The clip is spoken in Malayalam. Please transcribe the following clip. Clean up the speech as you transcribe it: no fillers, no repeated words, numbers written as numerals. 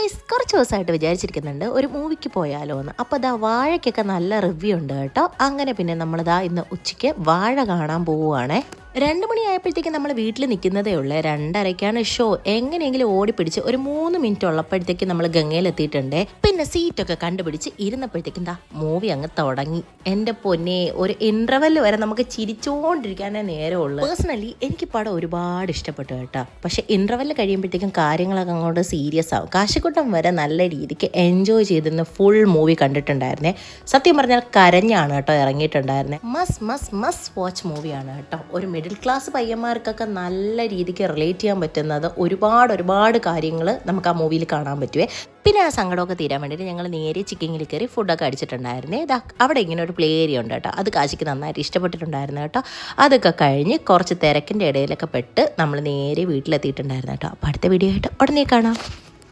ഗൈസ് കുറച്ച് ദിവസമായിട്ട് വിചാരിച്ചിരിക്കുന്നുണ്ട് ഒരു മൂവിക്ക് പോയാലോ എന്ന്. അപ്പോൾ ഇതാ വാഴയ്ക്കൊക്കെ നല്ല റിവ്യൂ ഉണ്ട് കേട്ടോ. അങ്ങനെ പിന്നെ നമ്മളിതാ ഇന്ന് ഉച്ചയ്ക്ക് വാഴ കാണാൻ പോവുകയാണേ. 2 മണിയായപ്പോഴത്തേക്ക് നമ്മൾ വീട്ടിൽ നിൽക്കുന്നതേ ഉള്ളൂ. 2:30ക്കാണ് ഷോ. എങ്ങനെയെങ്കിലും ഓടിപ്പിടിച്ച് ഒരു 3 മിനിറ്റ് ഉള്ളപ്പോഴത്തേക്ക് നമ്മൾ ഗംഗയിലെത്തിയിട്ടുണ്ട്. പിന്നെ സീറ്റൊക്കെ കണ്ടുപിടിച്ച് ഇരുന്നപ്പോഴത്തേക്കും എന്താ മൂവി അങ്ങ് തുടങ്ങി. എൻ്റെ പൊന്നെ, ഒരു ഇൻ്റർവെല് വരെ നമുക്ക് ചിരിച്ചുകൊണ്ടിരിക്കാനേ നേരമുള്ളൂ. പേഴ്സണലി എനിക്ക് പടം ഒരുപാട് ഇഷ്ടപ്പെട്ടു കേട്ടോ. പക്ഷേ ഇൻ്റർവെല് കഴിയുമ്പോഴത്തേക്കും കാര്യങ്ങളൊക്കെ അങ്ങോട്ട് സീരിയസ് ആവും. കാശിക്കുട്ടം വരെ നല്ല രീതിക്ക് എൻജോയ് ചെയ്തിരുന്ന ഫുൾ മൂവി കണ്ടിട്ടുണ്ടായിരുന്നേ. സത്യം പറഞ്ഞാൽ കരഞ്ഞാണ് കേട്ടോ ഇറങ്ങിയിട്ടുണ്ടായിരുന്നത്. മസ്റ്റ് വാച്ച് മൂവിയാണ് കേട്ടോ. ഒരു മിഡിൽ ക്ലാസ് പയ്യന്മാർക്കൊക്കെ നല്ല രീതിക്ക് റിലേറ്റ് ചെയ്യാൻ പറ്റുന്നത് ഒരുപാട് കാര്യങ്ങൾ നമുക്ക് ആ മൂവിയിൽ കാണാൻ പറ്റുവേ. പിന്നെ ആ സങ്കടമൊക്കെ തീരാൻ വേണ്ടിയിട്ട് ഞങ്ങൾ നേരെ ചിക്കിങ്ങിൽ കയറി ഫുഡൊക്കെ അടിച്ചിട്ടുണ്ടായിരുന്നേ. അവിടെ ഇങ്ങനെ ഒരു പ്ലേ ഏരിയ ഉണ്ട് കേട്ടോ. അത് കാശിക്ക് നന്നായിട്ട് ഇഷ്ടപ്പെട്ടിട്ടുണ്ടായിരുന്നു കേട്ടോ. അതൊക്കെ കഴിഞ്ഞ് കുറച്ച് തിരക്കിൻ്റെ ഇടയിലൊക്കെ പെട്ട് നമ്മൾ നേരെ വീട്ടിലെത്തിയിട്ടുണ്ടായിരുന്നു കേട്ടോ. അപ്പോൾ അടുത്ത വീഡിയോ ആയിട്ട് ഉടനെ കാണാം.